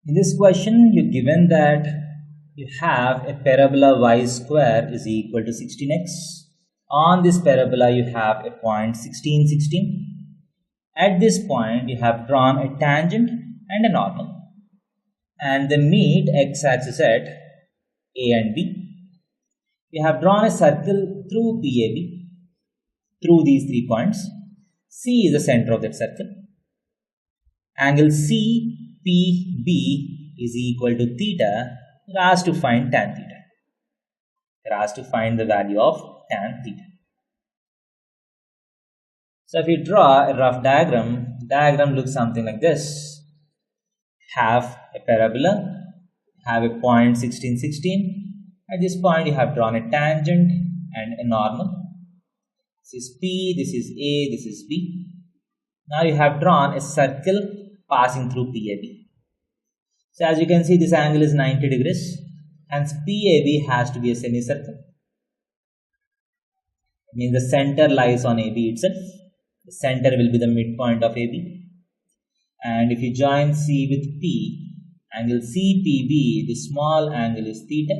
In this question, you're given that you have a parabola y square is equal to 16x. On this parabola, you have a point 16, 16. At this point, you have drawn a tangent and a normal. And they meet x-axis at A and B. You have drawn a circle through PAB, through these 3 points. C is the center of that circle. Angle CPB is equal to theta. You're asked to find tan theta. You're asked to find the value of tan theta. So if you draw a rough diagram, the diagram looks something like this. Have a parabola, have a point 16, 16. At this point, you have drawn a tangent and a normal. This is P, this is A, this is B. Now you have drawn a circle passing through PAB. So as you can see, this angle is 90 degrees. Hence PAB has to be a semicircle. It means the center lies on AB itself. The center will be the midpoint of AB. And if you join C with P, angle CPB, the small angle is theta.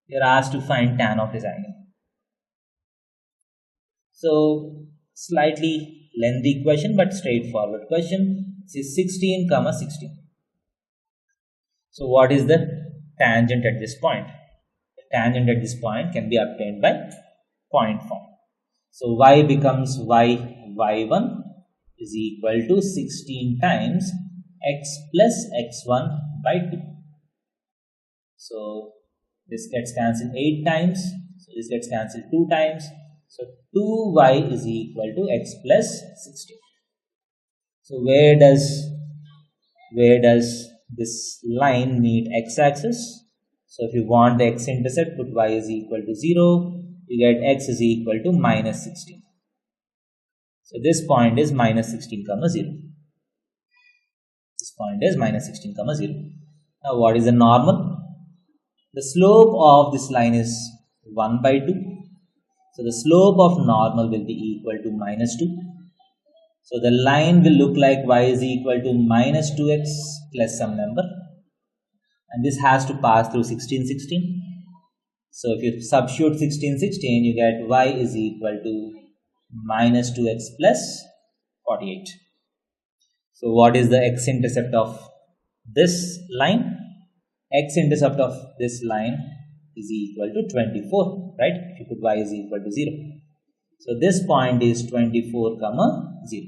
You are asked to find tan of this angle. So slightly lengthy question but straightforward question. This is 16, 16. So what is the tangent at this point? The tangent at this point can be obtained by point form. So y becomes y1 is equal to 16 times x plus x1 by 2. So this gets cancelled 8 times. So this gets cancelled 2 times. So 2y is equal to x plus 16. So where does this line meet x-axis? So if you want the x-intercept, put y is equal to 0. You get x is equal to minus 16. So this point is minus 16, 0. This point is minus 16, 0. Now what is the normal? The slope of this line is 1 by 2. So the slope of normal will be equal to minus 2. So the line will look like y is equal to minus 2x plus some number. And this has to pass through 16, 16. So if you substitute 16, 16, you get y is equal to minus 2x plus 48. So what is the x-intercept of this line? X-intercept of this line is equal to 24, right? If you put y is equal to 0. So this point is 24, 0.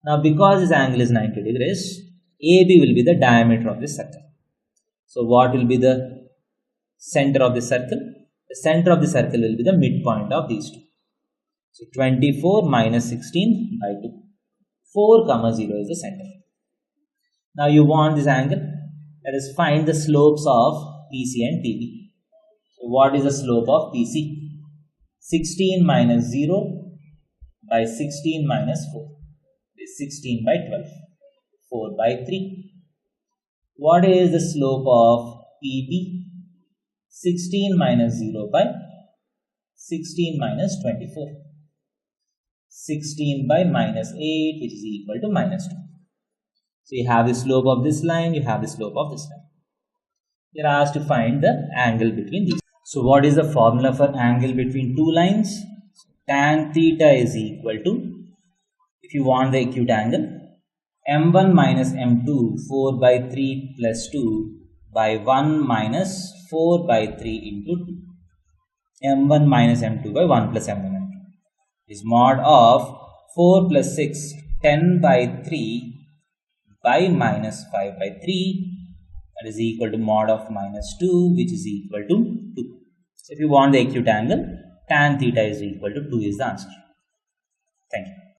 Now because this angle is 90 degrees, AB will be the diameter of this circle. So what will be the center of the circle? The center of the circle will be the midpoint of these two. So 24 minus 16 by 2. 4, 0 is the center. Now you want this angle. Let us find the slopes of PC and PB. So what is the slope of PC? 16 minus 0 by 16 minus 4. This is 16 by 12. 4 by 3. What is the slope of PB? 16 minus 0 by 16 minus 24. 16 by minus 8, which is equal to minus 2. So you have the slope of this line, you have the slope of this line. You are asked to find the angle between these. So what is the formula for angle between two lines? Tan theta is equal to, if you want the acute angle, m1 minus m2, 4 by 3 plus 2 by 1 minus 4 by 3 into 2. m1 minus m2 by 1 plus m1 m2 is mod of 4 plus 6, 10 by 3 by minus 5 by 3, that is equal to mod of minus 2, which is equal to 2. So if you want the acute angle, tan theta is equal to 2 is the answer. Thank you.